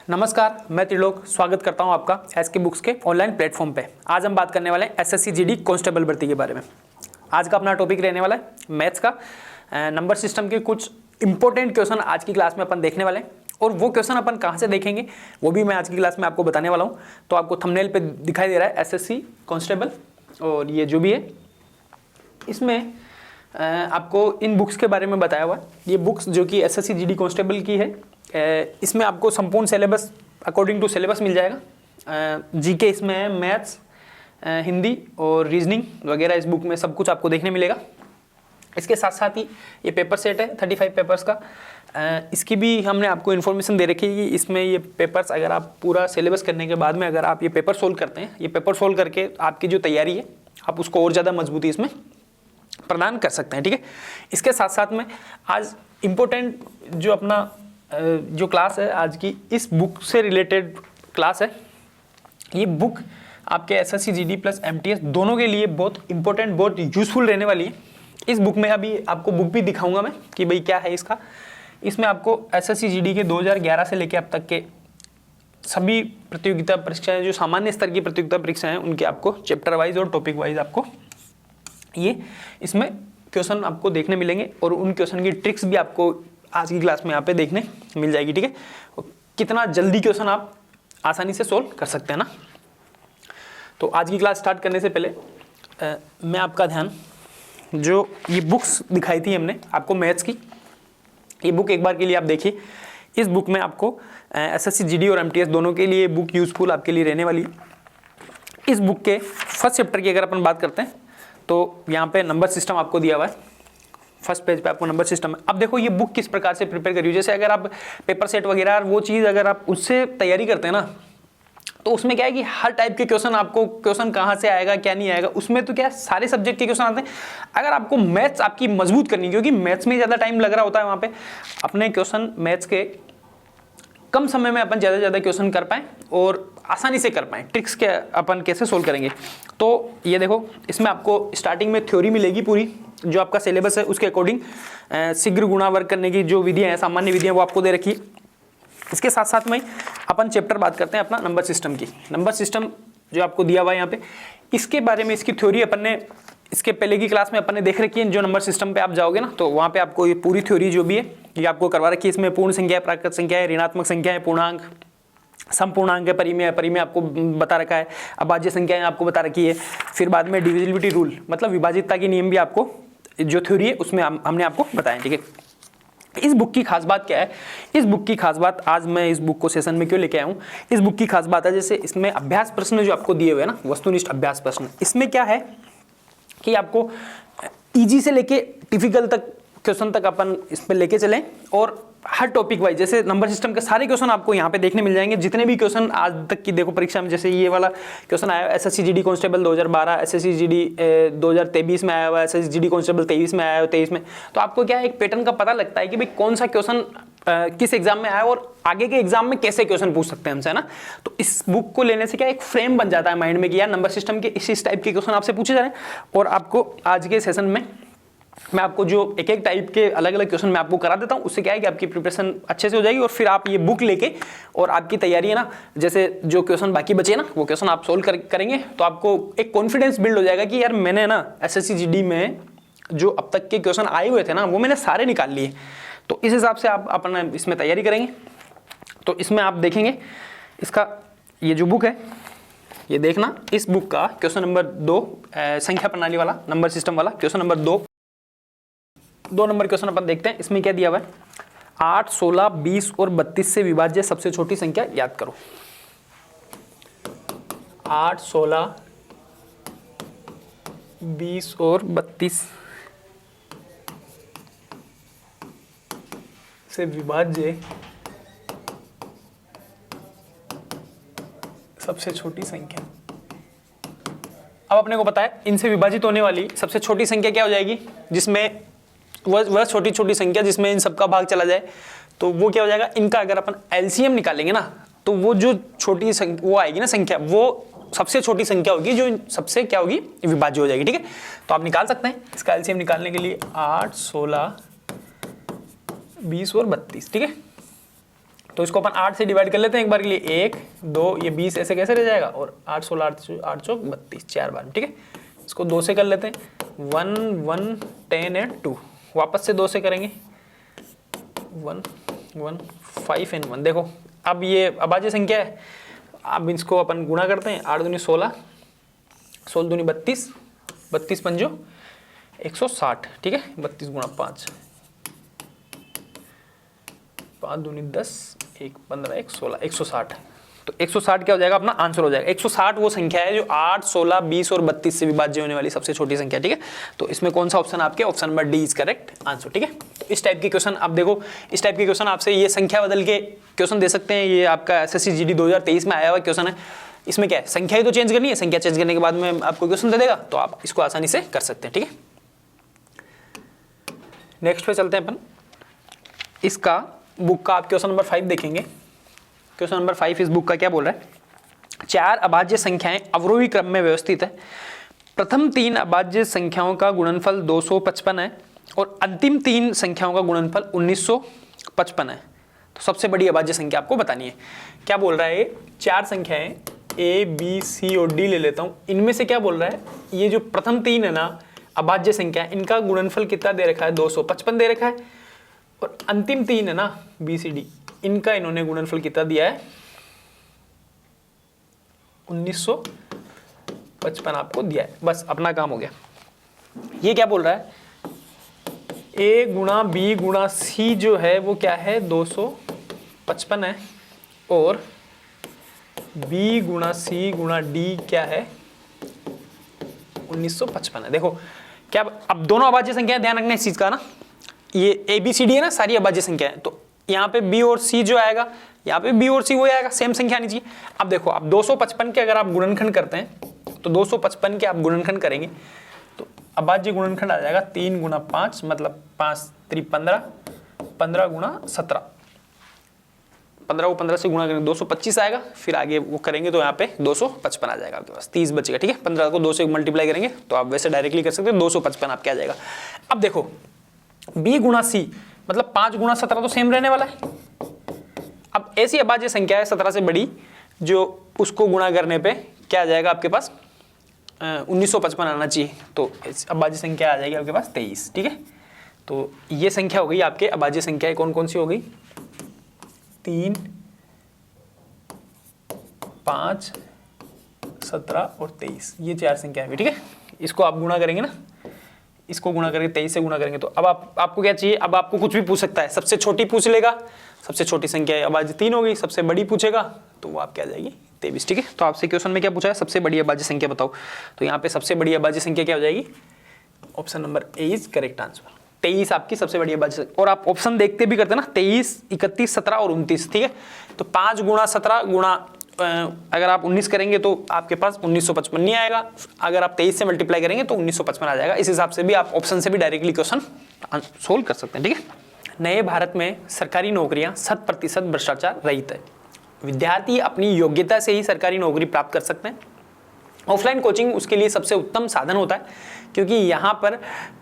नमस्कार, मैं त्रिलोक स्वागत करता हूं आपका एसके बुक्स के ऑनलाइन प्लेटफॉर्म पे। आज हम बात करने वाले हैं एसएससी जीडी कांस्टेबल भर्ती के बारे में। आज का अपना टॉपिक रहने वाला है मैथ्स का नंबर सिस्टम के कुछ इंपॉर्टेंट क्वेश्चन आज की क्लास में अपन देखने वाले हैं। और वो क्वेश्चन अपन कहाँ से देखेंगे वो भी मैं आज की क्लास में आपको बताने वाला हूँ। तो आपको थंबनेल पे दिखाई दे रहा है एसएससी कांस्टेबल, और ये जो भी है इसमें आपको इन बुक्स के बारे में बताया हुआ है। ये बुक्स जो कि एसएससी जीडी कांस्टेबल की है, इसमें आपको संपूर्ण सिलेबस अकॉर्डिंग टू सिलेबस मिल जाएगा। जीके इसमें है, मैथ्स, हिंदी और रीजनिंग वगैरह इस बुक में सब कुछ आपको देखने मिलेगा। इसके साथ साथ ही ये पेपर सेट है 35 पेपर्स का। इसकी भी हमने आपको इन्फॉर्मेशन दे रखी है कि इसमें ये पेपर्स अगर आप पूरा सिलेबस करने के बाद में अगर आप ये पेपर सोल्व करते हैं, ये पेपर सोल्व करके आपकी जो तैयारी है आप उसको और ज़्यादा मजबूती इसमें प्रदान कर सकते हैं। ठीक है, इसके साथ साथ में आज इम्पोर्टेंट जो अपना जो क्लास है आज की, इस बुक से रिलेटेड क्लास है। ये बुक आपके एसएससी जीडी प्लस एमटीएस दोनों के लिए बहुत इंपॉर्टेंट, बहुत यूजफुल रहने वाली है। इस बुक में अभी आपको बुक भी दिखाऊंगा मैं कि भाई क्या है इसका। इसमें आपको एसएससी जीडी के 2011 से लेकर अब तक के सभी प्रतियोगिता परीक्षाएं, जो सामान्य स्तर की प्रतियोगिता परीक्षाएं हैं, उनके आपको चैप्टर वाइज और टॉपिक वाइज आपको ये इसमें क्वेश्चन आपको देखने मिलेंगे। और उन क्वेश्चन की ट्रिक्स भी आपको आज की क्लास में यहाँ पे देखने मिल जाएगी। ठीक है, कितना जल्दी क्वेश्चन आप आसानी से सोल्व कर सकते हैं ना। तो आज की क्लास स्टार्ट करने से पहले मैं आपका ध्यान, जो ये बुक्स दिखाई थी हमने आपको मैथ्स की, ये बुक एक बार के लिए आप देखिए। इस बुक में आपको एसएससी जीडी और एमटीएस दोनों के लिए बुक यूजफुल आपके लिए रहने वाली है। इस बुक के फर्स्ट चैप्टर की अगर अपन बात करते हैं तो यहाँ पे नंबर सिस्टम आपको दिया हुआ है। फर्स्ट पेज पे आपको नंबर सिस्टम है। अब देखो ये बुक किस प्रकार से प्रिपेयर करी हो। जैसे अगर आप पेपर सेट वगैरह वो चीज़ अगर आप उससे तैयारी करते हैं ना, तो उसमें क्या है कि हर टाइप के क्वेश्चन आपको, क्वेश्चन कहाँ से आएगा क्या नहीं आएगा, उसमें तो क्या सारे सब्जेक्ट के क्वेश्चन आते हैं। अगर आपको मैथ्स आपकी मजबूत करनी, क्योंकि मैथ्स में ज़्यादा टाइम लग रहा होता है, वहाँ पे अपने क्वेश्चन मैथ्स के कम समय में अपन ज़्यादा क्वेश्चन कर पाएँ और आसानी से कर पाएँ, ट्रिक्स के अपन कैसे सोल्व करेंगे। तो ये देखो, इसमें आपको स्टार्टिंग में थ्योरी मिलेगी पूरी, जो आपका सिलेबस है उसके अकॉर्डिंग शीघ्र गुणा वर्ग करने की जो विधियाँ हैं, सामान्य विधियाँ, वो आपको दे रखी है। इसके साथ साथ में अपन चैप्टर बात करते हैं अपना नंबर सिस्टम की। नंबर सिस्टम जो आपको दिया हुआ है यहाँ पे, इसके बारे में इसकी थ्योरी अपन ने इसके पहले की क्लास में अपन ने देख रखी है। जो नंबर सिस्टम पे आप जाओगे ना, तो वहाँ पे आपको ये पूरी थ्योरी जो भी है ये आपको करवा रखी है। इसमें पूर्ण संख्या है, प्राकृत संख्या है, ऋणात्मक संख्या है, पूर्णांक, समपूर्णांक है, परिमेय आपको बता रखा है, अभाज्य संख्याएं आपको बता रखी है। फिर बाद में डिविजिबिलिटी रूल मतलब विभाजितता के नियम भी आपको जो थ्योरी है उसमें हमने आपको बताया। ठीक है, इस बुक की खास बात क्या है, इस बुक की खास बात, आज मैं इस बुक को सेशन में क्यों लेके आया हूँ, इस बुक की खास बात है जैसे इसमें अभ्यास प्रश्न जो आपको दिए हुए हैं ना, वस्तुनिष्ठ अभ्यास प्रश्न, इसमें क्या है कि आपको इजी से लेके डिफिकल्ट तक क्वेश्चन तक अपन इस पर लेके चलें। और हर टॉपिक वाइज, जैसे नंबर सिस्टम के सारे क्वेश्चन आपको यहाँ पे देखने मिल जाएंगे। जितने भी क्वेश्चन आज तक की देखो परीक्षा में, जैसे ये वाला क्वेश्चन आया SSC GD constable 2012, SSC GD 2023 में आया हुआ है, एसएससी जीडी कांस्टेबल 23 में आया हुआ, 23 में। तो आपको क्या है, एक पैटर्न का पता लगता है कि भाई कौन सा क्वेश्चन किस एग्जाम में आया और आगे के एग्जाम में कैसे क्वेश्चन पूछ सकते हैं हमसे, है ना। तो इस बुक को लेने से क्या एक फ्रेम बन जाता है माइंड में कि यार नंबर सिस्टम के इस टाइप के क्वेश्चन आपसे पूछे जा रहे हैं। और आपको आज के सेशन में मैं आपको जो एक एक टाइप के अलग अलग क्वेश्चन मैं आपको करा देता हूँ, उससे क्या है कि आपकी प्रिपरेशन अच्छे से हो जाएगी। और फिर आप ये बुक लेके और आपकी तैयारी है ना, जैसे जो क्वेश्चन बाकी बचे ना वो क्वेश्चन आप सोल्व करेंगे, तो आपको एक कॉन्फिडेंस बिल्ड हो जाएगा कि यार मैंने ना एसएससी जीडी में जो अब तक के क्वेश्चन आए हुए थे ना, वो मैंने सारे निकाल लिए। तो इस हिसाब से आप अपना इसमें तैयारी करेंगे। तो इसमें आप देखेंगे इसका ये जो बुक है, ये देखना, इस बुक का क्वेश्चन नंबर 2 संख्या प्रणाली वाला नंबर सिस्टम वाला क्वेश्चन नंबर 2 नंबर क्वेश्चन अपन देखते हैं। इसमें क्या दिया हुआ है, 8, 16, 20 और 32 से विभाज्य सबसे छोटी संख्या याद करो। 8, 16, 20 और 32 से विभाज्य सबसे छोटी संख्या। अब अपने को पता है इनसे विभाजित होने वाली सबसे छोटी संख्या क्या हो जाएगी, जिसमें वह छोटी छोटी संख्या जिसमें इन सबका भाग चला जाए, तो वो क्या हो जाएगा, इनका अगर अपन एलसीएम निकालेंगे ना, तो वो जो छोटी वो आएगी ना संख्या, वो सबसे छोटी संख्या होगी जो सबसे क्या होगी, विभाज्य हो जाएगी। ठीक है, तो आप निकाल सकते हैं इसका एलसीएम निकालने के लिए 8, 16, 20 और 32। ठीक है, तो इसको अपन 8 से डिवाइड कर लेते हैं एक बार के लिए, 1 2 ये 20 ऐसे कैसे रह जाएगा, और 8 16 8 चौक 32 4 बार, ठीक है। इसको 2 से कर लेते हैं, 1 1 10 एंड 2, वापस से 2 से करेंगे, 1 1 5 एंड 1। देखो अब ये अभाज्य संख्या है, अब इसको अपन गुणा करते हैं, 8 दूनी 16, 16 दूनी 32, 32 पंजो 160, ठीक है। 32 गुणा 5, 5 दूनी 10, 1 15 1 16, 160। तो 160 क्या हो जाएगा, अपना आंसर हो जाएगा। 160 वो संख्या है जो 8 16 20 और 32 से विभाज्य होने वाली सबसे छोटी संख्या, ठीक है। तो इसमें कौन सा ऑप्शन आपके, option number D is correct answer, ठीक है। तो इस टाइप के क्वेश्चन आप देखो, इस टाइप के क्वेश्चन आपसे ये संख्या बदल के क्वेश्चन दे सकते हैं। ये आपका एसएससी जीडी 2023 में आया हुआ क्वेश्चन है। इसमें क्या है, संख्या ही तो चेंज करनी है, संख्या चेंज करने के बाद में आपको क्वेश्चन दे देगा, तो आप इसको आसानी से कर सकते हैं, ठीक है। नेक्स्ट पे चलते हैं अपन, इसका बुक का आप क्वेश्चन नंबर 5 देखेंगे। क्वेश्चन नंबर 5 इस बुक का क्या बोल रहा है, 4 अभाज्य संख्याएं अवरोही क्रम में व्यवस्थित है। प्रथम 3 अभाज्य संख्याओं का गुणनफल 255 है और अंतिम 3 संख्याओं का गुणनफल 1955 है। तो सबसे बड़ी अभाज्य संख्या आपको बतानी है। क्या बोल रहा है, ये 4 संख्याएं ए बी सी और डी ले लेता हूं, इनमें से क्या बोल रहा है, ये जो प्रथम 3 है ना अभाज्य संख्या, इनका गुणनफल कितना दे रखा है, 255 दे रखा है। और अंतिम 3 है ना बी सी डी, इनका इन्होंने गुणनफल कितना दिया है, 1955 आपको दिया है। बस अपना काम हो गया। ये क्या बोल रहा है, ए गुणा बी गुणा सी जो है वो क्या है, 255 है, और बी गुणा सी गुणा डी क्या है, 1955 है। देखो क्या, अब दोनों अभाज्य संख्याएं, ध्यान रखना इस चीज का ना, ये ए बी सी डी है ना, सारी अभाज्य संख्या है। तो यहाँ पे बी और सी जो आएगा, यहाँ पे बी और सी वो आएगा, सेम संख्या आनी चाहिए। अब देखो, अब 255 के अगर आप गुणनखंड करते हैं, तो 255 के आप गुणनखंड करेंगे तो अभाज्य गुणनखंड आ जाएगा 3 गुणा 5, मतलब 5 3 15, 15 गुणा 17, 15 को 15 से गुणा करेंगे 225 आएगा, फिर आगे वो करेंगे तो यहाँ पे 255 आ जाएगा आपके पास, 30 बचेगा, ठीक है। 15 को 2 से मल्टीप्लाई करेंगे तो आप वैसे डायरेक्टली कर सकते हैं, 255 आपके आ जाएगा। अब देखो b गुणा सी मतलब 5 गुणा 17 तो सेम रहने वाला है। अब ऐसी अभाज्य संख्या है 17 से बड़ी, जो उसको गुणा करने पे क्या आ जाएगा आपके पास, 1955 आना चाहिए। तो अभाज्य संख्या आ जाएगी आपके पास 23, ठीक है। तो ये संख्या हो गई आपके अभाज्य संख्याएं कौन कौन सी हो गई, 3 5 17 और 23, ये 4 संख्याएं, ठीक है। इसको आप गुणा करेंगे ना, इसको गुणा करेंगे 23 से गुणा करेंगे, तो अब आपको क्या चाहिए, अब आपको कुछ भी पूछ सकता है। सबसे छोटी पूछ लेगा, सबसे छोटी संख्या अभाज्य 3 हो गई, सबसे बड़ी पूछेगा तो वो आपकी आ जाएगी 23, ठीक है। तो आपसे क्वेश्चन में क्या पूछा है, सबसे बड़ी अभाज्य संख्या बताओ, तो यहाँ पे सबसे बड़ी अभाज्य संख्या क्या हो जाएगी, option number A is correct answer. 23 आपकी सबसे बड़ी अभाज्य संख्या। और आप ऑप्शन देखते भी करते हैं ना, 23 31 17 और 29, ठीक है। तो 5 गुणा 17 गुणा अगर आप 19 करेंगे तो आपके पास 1955 नहीं आएगा, अगर आप 23 से मल्टीप्लाई करेंगे तो 1955 आ जाएगा। इस हिसाब से भी आप ऑप्शन से भी डायरेक्टली क्वेश्चन सोल्व कर सकते हैं, ठीक है। नए भारत में सरकारी नौकरियां 100% भ्रष्टाचार रहित है। विद्यार्थी अपनी योग्यता से ही सरकारी नौकरी प्राप्त कर सकते हैं। ऑफलाइन कोचिंग उसके लिए सबसे उत्तम साधन होता है, क्योंकि यहाँ पर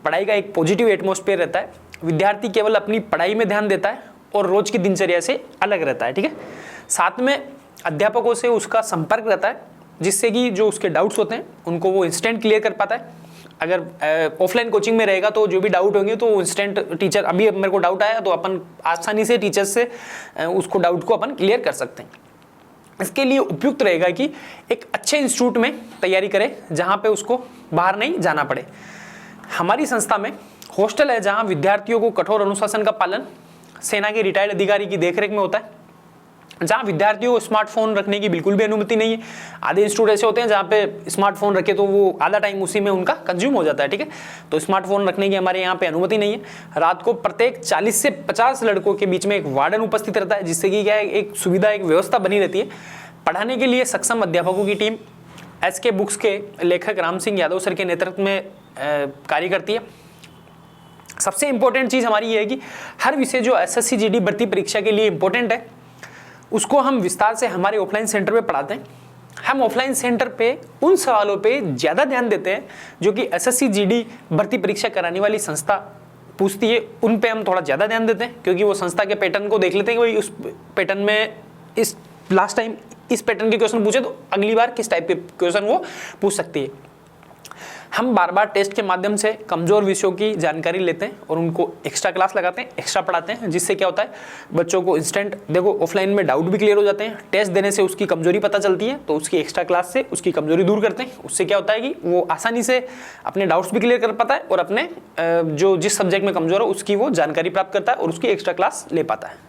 पढ़ाई का एक पॉजिटिव एटमॉस्फेयर रहता है। विद्यार्थी केवल अपनी पढ़ाई में ध्यान देता है और रोज की दिनचर्या से अलग रहता है, ठीक है। साथ में अध्यापकों से उसका संपर्क रहता है, जिससे कि जो उसके डाउट्स होते हैं उनको वो इंस्टेंट क्लियर कर पाता है। अगर ऑफलाइन कोचिंग में रहेगा तो जो भी डाउट होंगे तो इंस्टेंट टीचर, अभी मेरे को डाउट आया तो अपन आसानी से टीचर से उसको डाउट को अपन क्लियर कर सकते हैं। इसके लिए उपयुक्त रहेगा कि एक अच्छे इंस्टीट्यूट में तैयारी करे, जहाँ पे उसको बाहर नहीं जाना पड़े। हमारी संस्था में हॉस्टल है, जहाँ विद्यार्थियों को कठोर अनुशासन का पालन सेना के रिटायर्ड अधिकारी की देखरेख में होता है, जहाँ विद्यार्थियों को स्मार्टफोन रखने की बिल्कुल भी अनुमति नहीं है। आधे इंस्टीट्यूट ऐसे होते हैं जहाँ पे स्मार्टफोन रखे तो वो आधा टाइम उसी में उनका कंज्यूम हो जाता है, ठीक है। तो स्मार्टफोन रखने की हमारे यहाँ पे अनुमति नहीं है। रात को प्रत्येक 40 से 50 लड़कों के बीच में एक वार्डन उपस्थित रहता है, जिससे कि क्या है, एक सुविधा, एक व्यवस्था बनी रहती है। पढ़ाने के लिए सक्षम अध्यापकों की टीम SK बुक्स के लेखक राम सिंह यादव सर के नेतृत्व में कार्य करती है। सबसे इंपॉर्टेंट चीज़ हमारी ये है कि हर विषय जो SSC GD भर्ती परीक्षा के लिए इंपॉर्टेंट है, उसको हम विस्तार से हमारे ऑफलाइन सेंटर पे पढ़ाते हैं। हम ऑफलाइन सेंटर पे उन सवालों पे ज़्यादा ध्यान देते हैं जो कि SSC GD भर्ती परीक्षा कराने वाली संस्था पूछती है उन पे हम थोड़ा ज़्यादा ध्यान देते हैं, क्योंकि वो संस्था के पैटर्न को देख लेते हैं कि भाई उस पैटर्न में इस लास्ट टाइम इस पैटर्न के क्वेश्चन पूछे तो अगली बार किस टाइप के क्वेश्चन वो पूछ सकती है। हम बार बार टेस्ट के माध्यम से कमज़ोर विषयों की जानकारी लेते हैं और उनको एक्स्ट्रा क्लास लगाते हैं, एक्स्ट्रा पढ़ाते हैं, जिससे क्या होता है बच्चों को इंस्टेंट, देखो ऑफलाइन में डाउट भी क्लियर हो जाते हैं, टेस्ट देने से उसकी कमजोरी पता चलती है, तो उसकी एक्स्ट्रा क्लास से उसकी कमजोरी दूर करते हैं। उससे क्या होता है कि वो आसानी से अपने डाउट्स भी क्लियर कर पाता है और अपने जो जिस सब्जेक्ट में कमजोर है उसकी वो जानकारी प्राप्त करता है और उसकी एक्स्ट्रा क्लास ले पाता है।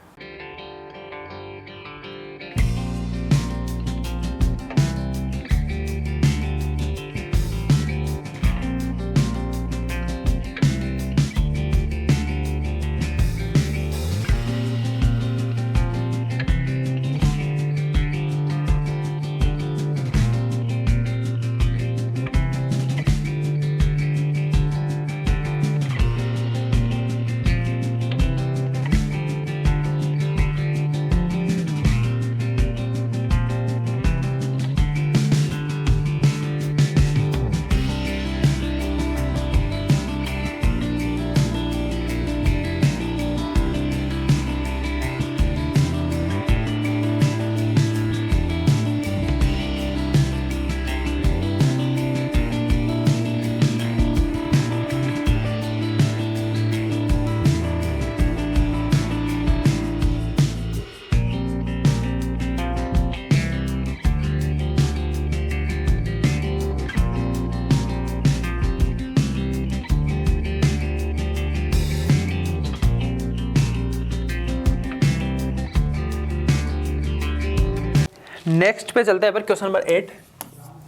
नेक्स्ट पे चलते हैं पर क्वेश्चन नंबर 8।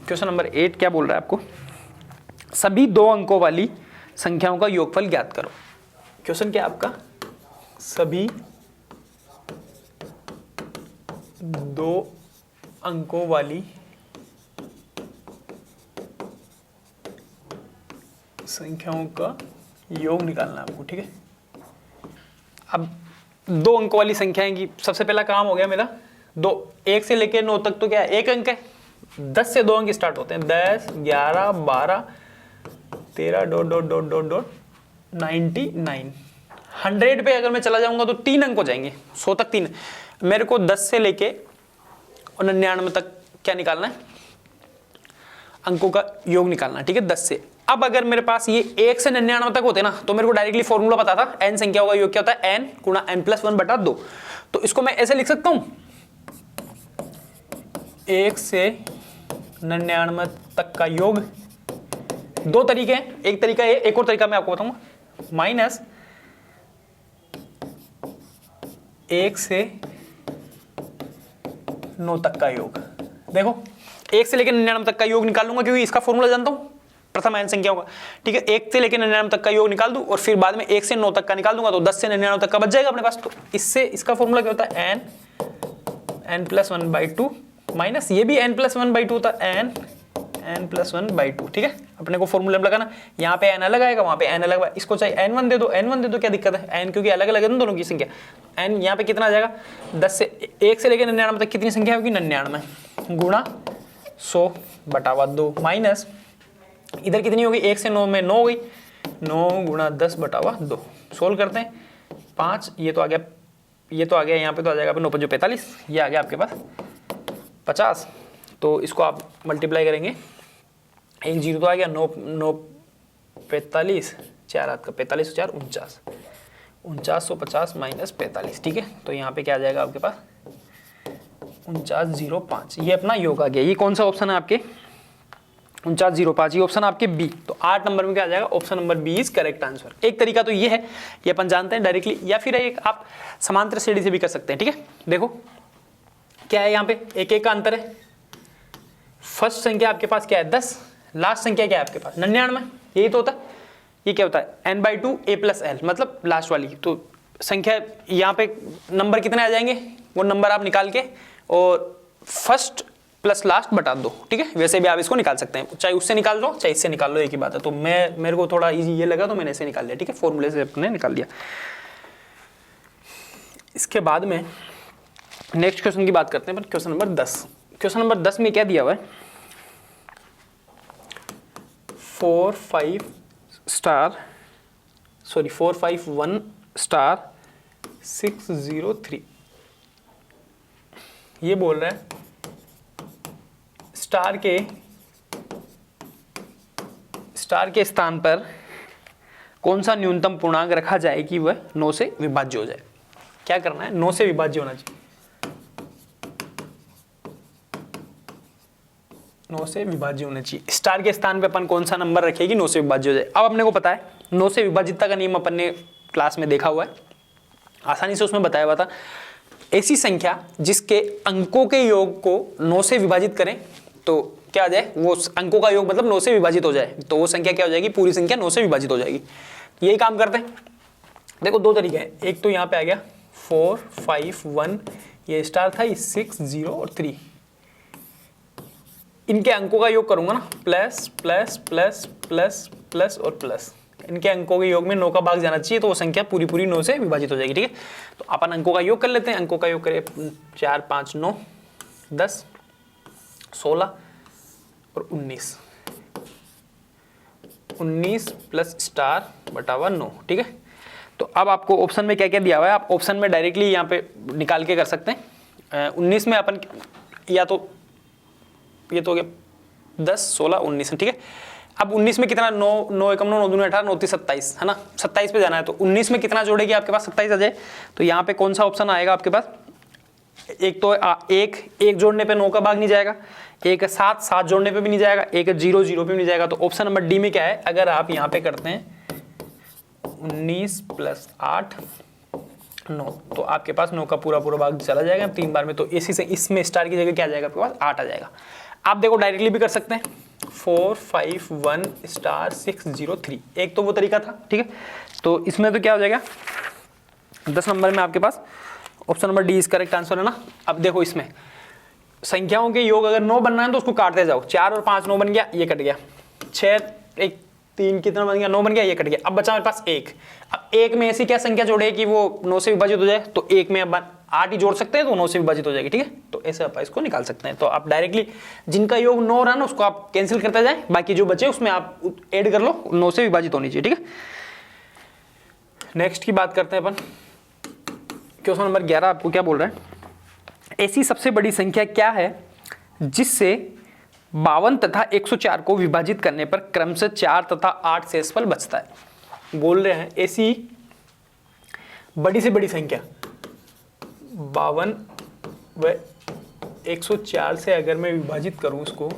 क्वेश्चन नंबर 8 क्या बोल रहा है आपको, सभी 2 अंकों वाली संख्याओं का योगफल ज्ञात करो। क्वेश्चन क्या है आपका, सभी 2 अंकों वाली संख्याओं का योग निकालना है आपको, ठीक है। अब 2 अंकों वाली संख्याएं की सबसे पहला काम हो गया मेरा, 1 से लेकर 9 तक तो क्या है, 1 अंक है। 10 से 2 अंक स्टार्ट होते हैं, 10, 11, 12, 13 .99। 100 पे अगर मैं चला जाऊंगा तो 3 अंक हो जाएंगे, 100 तक 3। मेरे को 10 से लेके 99 तक क्या निकालना है, अंकों का योग निकालना है, ठीक है, 10 से। अब अगर मेरे पास ये 1 से 99 तक होते ना तो मेरे को डायरेक्टली फॉर्मूला पता था, n संख्याओं का योग क्या होता है, n गुणा n+1/2। तो इसको मैं ऐसे लिख सकता हूं, 1 से 99 तक का योग। 2 तरीके हैं, एक तरीका है, एक और तरीका मैं आपको बताऊंगा, माइनस 1 से 9 तक का योग। देखो 1 से लेकर 99 तक का योग निकाल लूंगा क्योंकि इसका फॉर्मूला जानता हूं, प्रथम n संख्याओं का, ठीक है। 1 से लेकर 99 तक का योग निकाल दूं और फिर बाद में 1 से 9 तक का निकाल दूंगा तो 10 से 99 तक का बच जाएगा अपने पास। तो इससे इसका फॉर्मूला क्या होता है, n+1/2 माइनस ये भी n+1/2 था, n+1/2, ठीक है। अपने को फॉर्मूला में लगाना, यहाँ पे n अलग आएगा, वहां पे n अलग आएगा, इसको चाहे n1 दे दो, n1 दे दो, क्या दिक्कत है, n क्योंकि अलग अलग है ना दोनों की संख्या। n यहाँ पे कितना आ जाएगा, 1 से लेकर 99 तक कितनी संख्या होगी, 99 गुणा 100/2 माइनस इधर कितनी होगी, 1 से 9 में 9 हो गई, 9 गुणा 10/2। सोल्व करते हैं, 5 ये तो आ गया, ये तो आ गया, यहाँ पे तो आ जाएगा 9 × 45, ये आ गया आपके पास 50। तो इसको आप मल्टीप्लाई करेंगे, 1 0 तो आ गया, 9 45, 4 हाथ का 45, 4 49, 4950 माइनस 45, ठीक है। तो यहाँ पे क्या आ जाएगा आपके पास, 4905। ये अपना योग आ गया। ये कौन सा ऑप्शन है आपके, 4905, ये ऑप्शन आपके बी। तो 8 नंबर में क्या आ जाएगा, option number B is correct answer. एक तरीका तो ये है, ये अपन जानते हैं डायरेक्टली, या फिर एक आप समांतर श्रेणी से भी कर सकते हैं, ठीक है। देखो क्या है, यहाँ पे 1 का अंतर है। फर्स्ट संख्या आपके पास क्या है, 10, लास्ट संख्या क्या है आपके पास, 99, यही तो होता है। ये क्या होता है, n/2 a+l, मतलब लास्ट वाली। तो संख्या यहाँ पे नंबर कितने आ जाएंगे, वो नंबर आप निकाल के और फर्स्ट प्लस लास्ट बटा दो, ठीक है। वैसे भी आप इसको निकाल सकते हैं, चाहे उससे निकाल लो चाहे इससे निकाल लो, एक ही बात है। तो मेरे को थोड़ा इजी ये लगा तो मैंने इसे निकाल लिया, ठीक है, फॉर्मूले से अपने निकाल लिया। इसके बाद में नेक्स्ट क्वेश्चन की बात करते हैं, पर क्वेश्चन नंबर 10। क्वेश्चन नंबर 10 में क्या दिया हुआ है, 4 5 स्टार सॉरी 451 स्टार 603, ये बोल रहा है स्टार के स्थान पर कौन सा न्यूनतम पूर्णांक रखा जाए कि वह 9 से विभाज्य हो जाए। क्या करना है, 9 से विभाज्य होना चाहिए, 9 से विभाज्य होना चाहिए। स्टार के स्थान पे अपन कौन सा नंबर रखेगी 9 से विभाज्य हो जाए। अब अपने को पता है 9 से विभाजितता का नियम अपन ने क्लास में देखा हुआ है, आसानी से उसमें बताया हुआ था। ऐसी संख्या जिसके अंकों के योग को 9 से विभाजित करें तो क्या आ जाए, वो अंकों का योग मतलब 9 से विभाजित हो जाए, तो वो संख्या क्या हो जाएगी, पूरी संख्या 9 से विभाजित हो जाएगी। यही काम करते हैं। देखो दो तरीके हैं, एक तो यहाँ पे आ गया 4 5 1, ये स्टार था, ये 6 0 और 3, इनके अंकों का योग करूंगा ना, plus plus plus plus plus और प्लस, इनके अंकों के योग में 9 का भाग जाना चाहिए, तो वो संख्या पूरी पूरी 9 से विभाजित हो जाएगी। ठीक है, तो अपन अंकों का योग कर लेते हैं। अंकों का योग करें 4 5 9 10 16 और 19, 19 प्लस स्टार बटा 9। ठीक है, तो अब आपको ऑप्शन में क्या क्या दिया हुआ है, आप ऑप्शन में डायरेक्टली यहाँ पे निकाल के कर सकते हैं। 19 में अपन या तो ये तो हो गया 10 16 19, ठीक है। अब 19 में कितना, 9 9 एकम 9 9 दूनी 18 9 3 27 है ना, 27 पे जाना है, तो 19 में कितना जोड़ेगी आपके पास 27 आ जाए। तो यहाँ पे कौन सा ऑप्शन आएगा आपके पास, एक तो एक जोड़ने पे 9 का भाग नहीं जाएगा, एक 7 जोड़ने पे भी नहीं जाएगा, एक 0 0 पे भी नहीं जाएगा। तो ऑप्शन नंबर डी में क्या है, अगर आप यहाँ पे करते हैं 19 प्लस 8 9, तो आपके पास 9 का पूरा भाग चला जाएगा 3 बार में, तो इसी से इसमें स्टार की जगह क्या आ जाएगा आपके पास 8 आ जाएगा। आप देखो डायरेक्टली भी कर सकते हैं 4 5 1 स्टार 6 0 3, एक तो वो तरीका था। ठीक है, तो इसमें तो क्या हो जाएगा 10 नंबर में आपके पास option number D is correct answer है ना। अब देखो इसमें संख्याओं के योग अगर 9 बनना है तो उसको काटते जाओ, 4 और 5 9 बन गया, ये कट गया, 6 1 3 कितना बन गया 9 बन गया, ये कट गया। अब बचा मेरे पास 1, अब 1 में ऐसी क्या संख्या जोड़े कि वो 9 से विभाजित हो जाए, तो 1 में अब 8 ही जोड़ सकते हैं तो 9 से विभाजित हो जाएगी। ठीक है, तो ऐसे आप इसको निकाल सकते हैं। तो आप डायरेक्टली जिनका योग 9 रहा ना उसको आप कैंसिल करते जाए, बाकी जो बचे उसमें आप ऐड कर लो, 9 से विभाजित होनी चाहिए। ठीक है, नेक्स्ट की बात करते हैं अपन। क्वेश्चन नंबर 11 आपको क्या बोल रहा है, ऐसी सबसे बड़ी संख्या क्या है जिससे 52 तथा 104 को विभाजित करने पर क्रमशः 4 तथा 8 शेषफल बचता है। बोल रहे हैं ऐसी बड़ी से बड़ी संख्या 52 व 104 से अगर मैं विभाजित करूं, इसको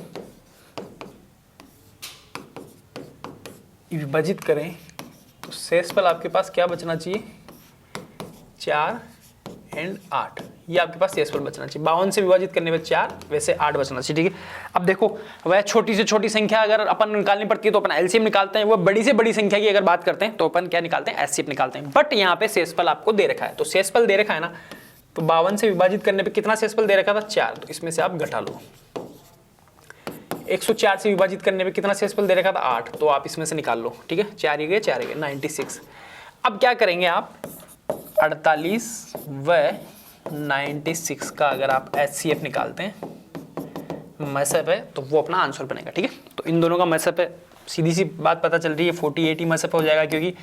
विभाजित करें तो शेषफल आपके पास क्या बचना चाहिए, 4 और 8, ये आपके पास शेषफल बचना चाहिए। 52 से विभाजित करने में 4, वैसे 8 बचना चाहिए। ठीक है, अब देखो वह छोटी से छोटी संख्या अगर अपन निकालनी पड़ती है तो अपन एलसीएम निकालते हैं, वो बड़ी से बड़ी संख्या की अगर बात करते हैं तो अपन क्या निकालते हैं, एचसीएफ निकालते हैं। बट यहाँ पे शेषफल आपको दे रखा है, तो शेषफल दे रखा है ना, तो 52 से विभाजित करने पे कितना शेषफल दे रखा था 4, तो इसमें से आप घटा लो। 104 से विभाजित करने पे कितना शेषफल दे रखा था 8, तो आप इसमें से निकाल लो। ठीक है, 4 ही गए 96। अब क्या करेंगे आप 48 व 96 का अगर आप एचसीएफ निकालते हैं मसअप है तो वो अपना आंसर बनेगा। ठीक है, तो इन दोनों का मसअप है, सीधी सी बात पता चल रही है 48 ही मसअप हो जाएगा, क्योंकि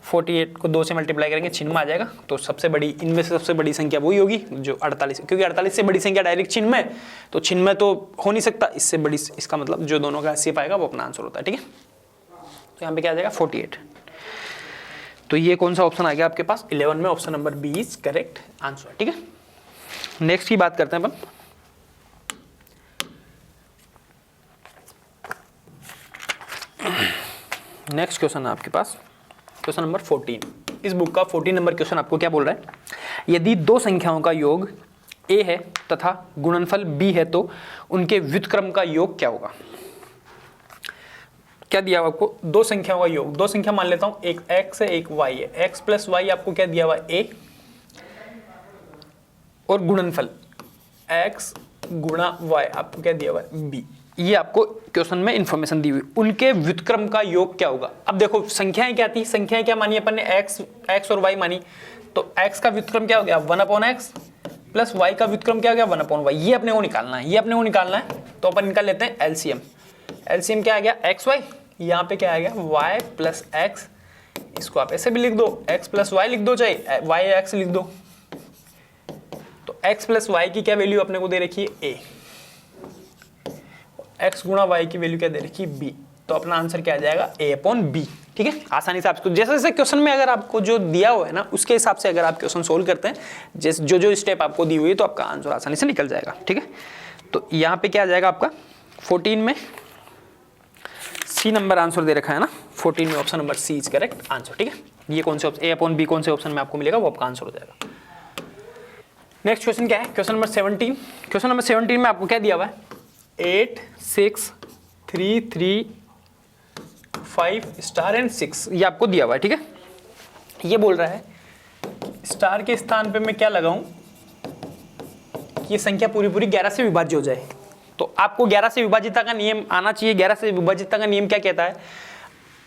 48 को 2 से मल्टीप्लाई करेंगे चिन्ह में आ जाएगा, तो सबसे बड़ी इनमें से सबसे बड़ी संख्या वही होगी जो 48, क्योंकि 48 से बड़ी संख्या डायरेक्ट चिन्ह में, तो चिन्ह में तो हो नहीं सकता, इससे बड़ी, इसका मतलब जो दोनों का एचसीएफ आएगा वो अपना आंसर होता है। ठीक है, तो यहाँ पे क्या आ जाएगा 48। तो ये कौन सा ऑप्शन आ गया आपके पास 11 में, option number B is correct answer. ठीक है, नेक्स्ट की बात करते हैं अपन। नेक्स्ट क्वेश्चन है आपके पास क्वेश्चन नंबर 14। इस बुक का 14 नंबर क्वेश्चन आपको क्या बोल रहा है, यदि दो संख्याओं का योग a है तथा गुणनफल b है तो उनके व्युत्क्रम का योग क्या होगा। क्या दिया हुआ आपको, दो संख्याओं का योग, दो संख्या मान लेता हूं, एक x है एक y है, x प्लस y आपको क्या दिया हुआ a, और गुणनफल x गुणा y आपको क्या दिया हुआ है b, ये आपको क्वेश्चन में इंफॉर्मेशन दी हुई, उनके व्युत्क्रम का योग क्या होगा। अब देखो संख्याएं क्या थी, संख्याएं क्या मानी अपन ने, x और y मानी, तो x का व्युत्क्रम क्या हो गया 1/x प्लस y का व्युत्क्रम क्या हो गया 1/y, ये अपने को निकालना है, ये अपने को निकालना है। तो अपन निकाल लेते हैं एलसीएम। एलसीएम क्या आ गया xy, यहाँ पे क्या आ गया y प्लस x इसको आप ऐसे भी लिख दो, x प्लस वाई लिख दो, चाहे y x लिख दो। तो x प्लस वाई की क्या वैल्यू अपने को दे रखी है a, x गुणा y की वैल्यू क्या दे रखी है b। तो अपना आंसर क्या आ जाएगा a अपॉन b। ठीक है, आसानी से आपको जैसे जैसे क्वेश्चन में अगर आपको जो दिया हुआ है ना उसके हिसाब से अगर आप क्वेश्चन सोल्व करते हैं, जैसे जो जो स्टेप आपको दी हुई है, तो आपका आंसर आसानी से निकल जाएगा। ठीक है, तो यहाँ पे क्या आ जाएगा आपका 14 में सी नंबर आंसर दे रखा है ना, 14 में option number C is correct answer. ठीक है, ये कौन से ऑप्शन, ए अपॉन बी कौन से ऑप्शन में आपको मिलेगा वो आपका आंसर हो जाएगा। नेक्स्ट क्वेश्चन क्या है, क्वेश्चन नंबर 17। क्वेश्चन नंबर 17 में आपको क्या दिया हुआ है, 8 6 3 3 5 स्टार एंड 6, ये आपको दिया हुआ है। ठीक है, ये बोल रहा है स्टार के स्थान पे मैं क्या लगाऊं कि ये संख्या पूरी पूरी 11 से विभाज्य हो जाए। तो आपको 11 से विभाजितता का नियम आना चाहिए। 11 से विभाजितता का नियम क्या कहता है,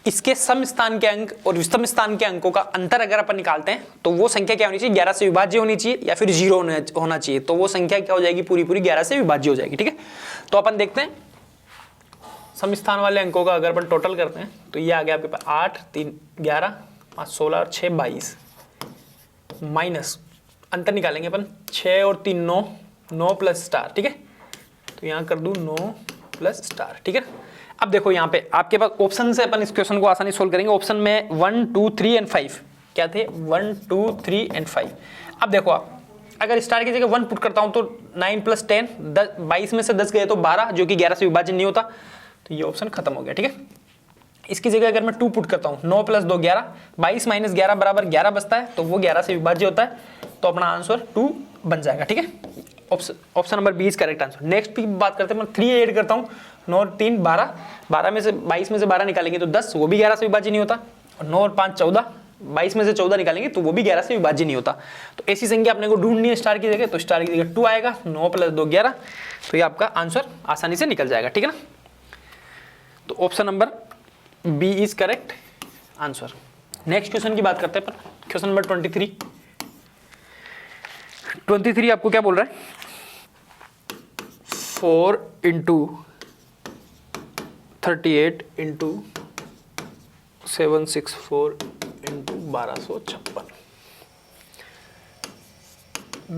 इसके सम स्थान के अंक और विषम स्थान के अंकों का अंतर अगर अपन निकालते हैं तो वो संख्या क्या होनी चाहिए, 11 से विभाज्य होनी चाहिए या फिर 0 होना चाहिए। तो वो संख्या क्या हो जाएगी, पूरी पूरी 11 से विभाज्य हो जाएगी। ठीक है, तो अपन देखते हैं सम स्थान वाले अंकों का अगर अपन टोटल करते हैं तो ये आ गया आपके पास 8 3 11 5 16 और 6 22, माइनस अंतर निकालेंगे अपन 6 और 3 9, 9 प्लस स्टार। ठीक है, तो यहाँ कर दूं 9 प्लस स्टार। ठीक है, अब देखो यहाँ पे आपके पास ऑप्शन से अपन इस क्वेश्चन को आसानी सोल्व करेंगे। ऑप्शन में 1 2 3 एंड 5 क्या थे, 1 2 3 एंड 5। अब देखो आप अगर स्टार की जगह 1 पुट करता हूं तो 9 प्लस 10 22 में से 10 गए तो 12, जो कि 11 से विभाजन नहीं होता, तो ये ऑप्शन खत्म हो गया। ठीक है, इसकी जगह अगर मैं 2 पुट करता हूं, 9 प्लस 2 11, 22 माइनस 11 बराबर 11 बचता है, तो वो 11 से विभाज्य होता है, तो अपना आंसर 2 बन जाएगा। ठीक है, option number B is correct answer. Next की बात करते हैं, मैं 3 ऐड करता हूँ, 9 और 3 12, 12 में से 22 में से 12 निकालेंगे तो 10, वो भी 11 से विभाज्य नहीं होता, और 9 और 5 14, 22 में से 14 निकालेंगे तो वो भी 11 से विभाज्य नहीं होता। तो ऐसी संख्या अपने को ढूंढनी है स्टार की जगह, तो स्टार की जगह 2 आएगा, 9 प्लस 2 11, तो ये आपका आंसर आसानी से निकल जाएगा। ठीक है ना, तो option number B is correct answer. Next question की बात करते हैं, क्वेश्चन नंबर 23 आपको क्या बोल रहा है, 4 इंटू 38 इंटू 764 इंटू 1256।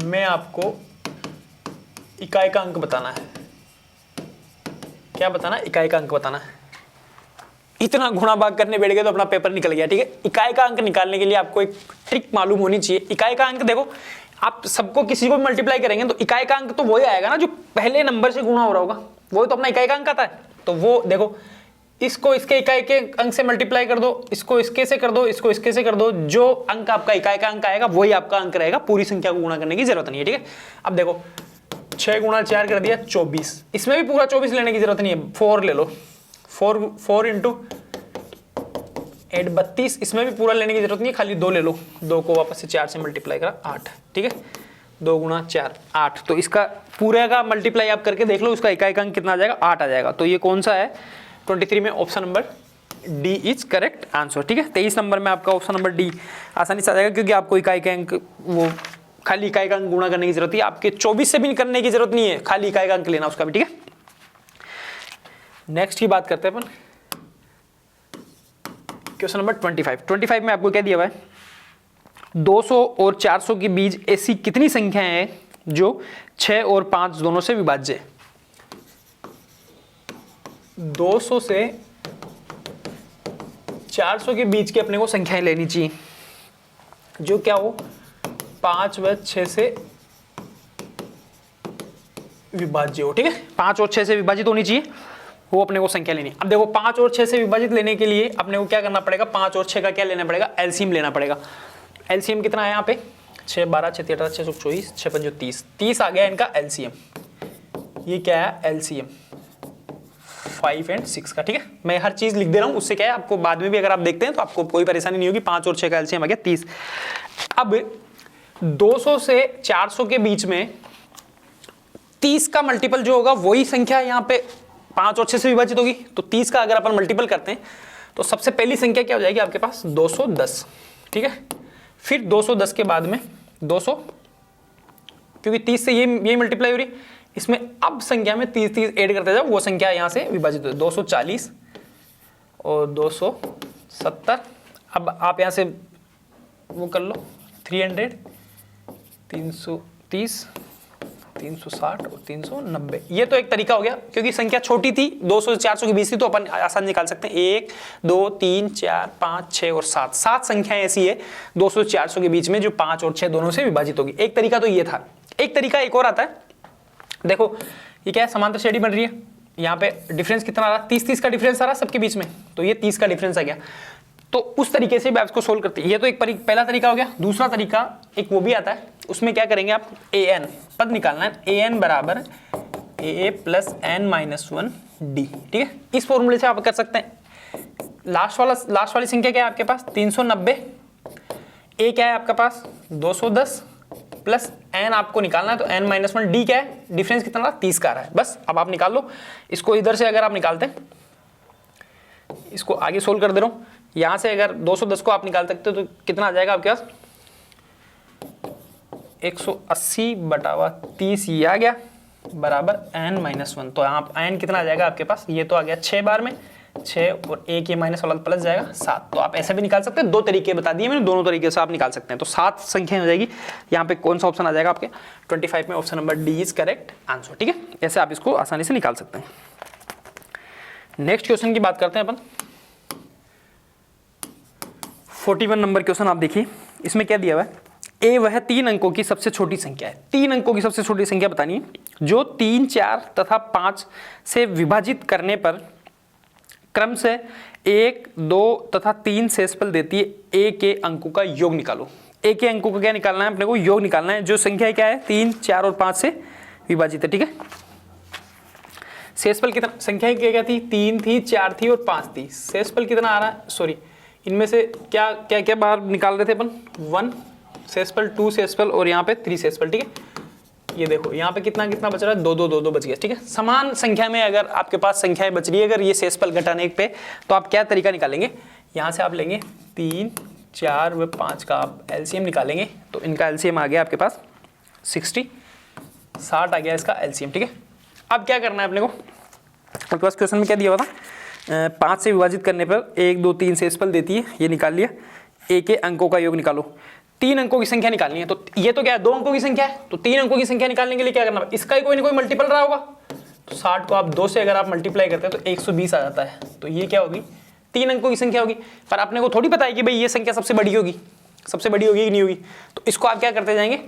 मैं आपको इकाई का अंक बताना है। क्या बताना है, इकाई का अंक बताना है। इतना गुणा भाग करने बैठ गए तो अपना पेपर निकल गया। ठीक है, इकाई का अंक निकालने के लिए आपको एक ट्रिक मालूम होनी चाहिए। इकाई का अंक देखो, आप सबको किसी को भी मल्टीप्लाई करेंगे तो इकाई का अंक तो वही आएगा ना जो पहले नंबर से गुणा हो रहा होगा, वही तो अपना इकाई का अंक आता है। तो वो देखो, इसको इसके इकाई के अंक से मल्टीप्लाई कर दो, इसको इसके से कर दो, इसको इसके से कर दो, जो अंक आपका इकाई का अंक आएगा वही आपका अंक रहेगा। पूरी संख्या को गुणा करने की जरूरत नहीं है। ठीक है, अब देखो 6 गुणा 4 कर दिया 24, इसमें भी पूरा 24 लेने की जरूरत नहीं है, 4 ले लो, 4 इंटू 8 32, इसमें भी पूरा लेने की जरूरत नहीं है, खाली 2 ले लो, 2 को वापस से 4 से मल्टीप्लाई करा 8। ठीक है, 2 गुणा 4 8, तो इसका पूरे का मल्टीप्लाई आप करके देख लो, उसका इकाई का अंक कितना आ जाएगा, 8 आ जाएगा। तो ये कौन सा है, 23 में option number D is correct answer. ठीक है, 23 नंबर में आपका ऑप्शन नंबर डी आसानी से आ जाएगा, क्योंकि आपको इकाई का अंक वो खाली इकाई का अंक गुणा करने की जरूरत है, आपके 24 से भी करने की जरूरत नहीं है, खाली इकाई का अंक लेना उसका भी। ठीक है, नेक्स्ट की बात करते हैं अपन, क्वेश्चन नंबर 25 में आपको क्या दिया हुआ है, 200 और 400 के बीच ऐसी कितनी संख्याएं हैं जो 6 और 5 दोनों से विभाज्य है। 200 से 400 के बीच की अपने को संख्याएं लेनी चाहिए जो क्या हो, 5 व 6 से विभाज्य हो। ठीक है, 5 और 6 से विभाजित होनी चाहिए, वो अपने को संख्या लेनी। अब देखो 5 और 6 से विभाजित लेने के लिए अपने को क्या करना पड़ेगा, 5 और 6 का क्या लेना पड़ेगा, एलसीएम लेना पड़ेगा। एलसीएम कितना है यहाँ पे, 6 12 6 13 6 24 6 5 30, 30 आ गया इनका एलसीएम। ये क्या है एलसीएम 5 और 6 का। ठीक है, मैं हर चीज लिख दे रहा हूँ, उससे क्या है आपको बाद में भी अगर आप देखते हैं तो आपको कोई परेशानी नहीं होगी। 5 और 6 का एलसीएम आ गया 30। अब 200 से 400 के बीच में 30 का मल्टीपल जो होगा वही संख्या यहाँ पे 5 और 6 से विभाजित होगी। तो 30 का अगर अपन मल्टीपल करते हैं तो सबसे पहली संख्या क्या हो जाएगी आपके पास, 210। ठीक है, फिर 210 के बाद में 200, क्योंकि 30 से ये मल्टीप्लाई हो रही, इसमें अब संख्या में 30 ऐड करते जाओ, वो संख्या यहाँ से विभाजित हो, 240 और 270। अब आप यहाँ से वो कर लो 300, 330, 360 और 390। ये तो एक तरीका हो गया, क्योंकि संख्या छोटी थी, 200 से 400 के बीच थी, तो अपन आसान निकाल सकते हैं। 1 2 3 4 5 6 और 7, 7 संख्याएं ऐसी है 200 से 400 के बीच में जो 5 और 6 दोनों से विभाजित होगी। एक तरीका तो ये था। एक तरीका एक और आता है, देखो ये क्या है, समांतर श्रेणी बन रही है, यहाँ पे डिफरेंस कितना आ रहा, 30 का डिफरेंस आ रहा सबके बीच में, तो ये 30 का डिफरेंस आ गया। तो उस तरीके से भी आप इसको सोल्व करते हैं। ये तो एक पहला तरीका हो गया। दूसरा तरीका एक वो भी आता है, उसमें क्या करेंगे आप, an पद निकालना है, an बराबर a plus n minus 1 d, ठीक है। इस फॉर्मूले से आप कर सकते हैं। लास्ट वाली संख्या क्या है आपके पास, 390, a क्या है आपके पास 210 प्लस n आपको निकालना है, तो n माइनस 1 d क्या है, डिफरेंस कितना रहा, 30 का आ रहा है। बस अब आप निकाल लो इसको। इधर से अगर आप निकालते हैं, इसको आगे सोल्व कर दे रहा हूँ, यहाँ से अगर 210 को आप निकाल सकते हो तो कितना आ जाएगा आपके पास, 180/30 ये आ गया बराबर n माइनस 1। तो यहाँ n कितना आ जाएगा आपके पास, ये तो आ गया 6 बार में 6 और एक ये माइनस वाला प्लस जाएगा 7। तो आप ऐसे भी निकाल सकते हैं, दो तरीके बता दिए मैंने, दोनों तरीके से आप निकाल सकते हैं। तो 7 संख्या हो जाएगी। यहाँ पे कौन सा ऑप्शन आ जाएगा आपके 25 में, option number D is correct answer, ठीक है। ऐसे आप इसको आसानी से निकाल सकते हैं। नेक्स्ट क्वेश्चन की बात करते हैं अपन। 41 नंबर क्वेश्चन आप देखिए, इसमें क्या दिया हुआ है, ए वह 3 अंकों की सबसे छोटी संख्या है। 3 अंकों की सबसे छोटी संख्या बतानी है जो 3 4 तथा 5 से विभाजित करने पर क्रम से 1 2 तथा 3 शेषफल देती है। ए के अंकों का योग निकालो। ए के अंकों का क्या निकालना है अपने को, योग निकालना है। जो संख्या क्या है 3 4 और 5 से विभाजित है, ठीक है। शेषफल कितना, संख्या क्या थी, 3 थी 4 थी और 5 थी। शेषफल कितना आ रहा है, सॉरी इनमें से क्या क्या क्या बाहर निकाल रहे थे अपन, 1 शेषफल, 2 शेषफल और यहाँ पे 3 शेषफल, ठीक है। ये देखो यहाँ पे कितना कितना बच रहा है, 2 2 2 2 बच गया, ठीक है। समान संख्या में अगर आपके पास संख्याएं बच रही है, अगर ये शेषफल घटाने पे, तो आप क्या तरीका निकालेंगे, यहाँ से आप लेंगे 3 4 व 5 का आप एलसीएम निकालेंगे। तो इनका एलसीएम आ गया आपके पास 60 आ गया इसका एलसीएम, ठीक है। अब क्या करना है अपने को, आपके पास क्वेश्चन में क्या दिया हुआ था, 5 से विभाजित करने पर 1 2 3 शेषफल देती है, ये निकाल लिया। ए के अंकों का योग निकालो। 3 अंकों की संख्या निकालनी है, तो ये तो क्या है 2 अंकों की संख्या है, तो 3 अंकों की संख्या निकालने के लिए क्या करना है, इसका ही कोई ना कोई मल्टीपल रहा होगा। तो 60 को आप 2 से अगर आप मल्टीप्लाई करते हैं तो 120 आ जाता है। तो ये क्या होगी, 3 अंकों की संख्या होगी। पर अपने को थोड़ी पता है कि भाई ये संख्या सबसे बड़ी होगी, सबसे बड़ी होगी कि नहीं होगी। तो इसको आप क्या करते जाएंगे,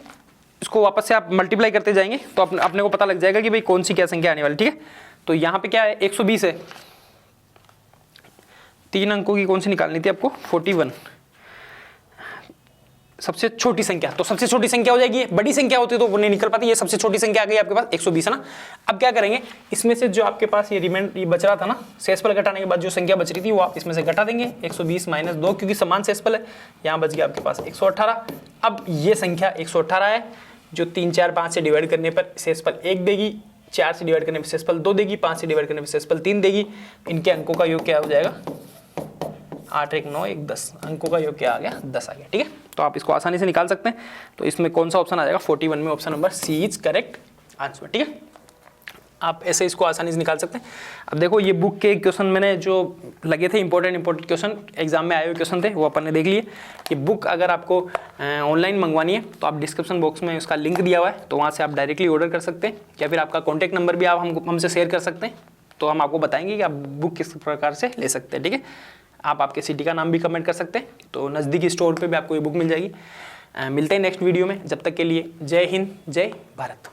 इसको वापस से आप मल्टीप्लाई करते जाएंगे, तो अपने को पता लग जाएगा कि भाई कौन सी क्या संख्या आने वाली, ठीक है। तो यहाँ पे क्या है 120 है, 3 अंकों की कौन सी निकालनी थी आपको, 41 सबसे छोटी संख्या। तो सबसे छोटी संख्या हो जाएगी, बड़ी संख्या होती तो वो नहीं निकल पाती, ये सबसे छोटी संख्या आ गई आपके पास 120 है ना। अब क्या करेंगे, इसमें से जो आपके पास ये ये बच रहा था ना, शेषफल घटाने के बाद जो संख्या बच रही थी वो आप इसमें से घटा देंगे, 120 माइनस 2, क्योंकि समान शेषफल है। यहाँ बच गया आपके पास 118। अब ये संख्या 118 है, जो 3 4 5 से डिवाइड करने पर शेषफल 1 देगी, 4 से डिवाइड करने पर शेषफल 2 देगी, 5 से डिवाइड करने पर शेषफल 3 देगी। इनके अंकों का योग क्या हो जाएगा, 8 1 9 1 10, अंकों का योग क्या आ गया, 10 आ गया, ठीक है। तो आप इसको आसानी से निकाल सकते हैं। तो इसमें कौन सा ऑप्शन आ जाएगा, 41 में option number C is correct answer, ठीक है। आप ऐसे इसको आसानी से निकाल सकते हैं। अब देखो ये बुक के क्वेश्चन मैंने जो लगे थे इंपॉर्टेंट क्वेश्चन, एग्जाम में आए हुए क्वेश्चन थे, वो अपन ने देख लिए। ये बुक अगर आपको ऑनलाइन मंगवानी है तो आप डिस्क्रिप्शन बॉक्स में उसका लिंक दिया हुआ है, तो वहाँ से आप डायरेक्टली ऑर्डर कर सकते हैं, या फिर आपका कॉन्टैक्ट नंबर भी आप हमसे शेयर कर सकते हैं, तो हम आपको बताएंगे कि आप बुक किस प्रकार से ले सकते हैं, ठीक है। आप आपके सिटी का नाम भी कमेंट कर सकते हैं, तो नज़दीकी स्टोर पे भी आपको ये बुक मिल जाएगी। मिलते हैं नेक्स्ट वीडियो में, जब तक के लिए जय हिंद जय भारत।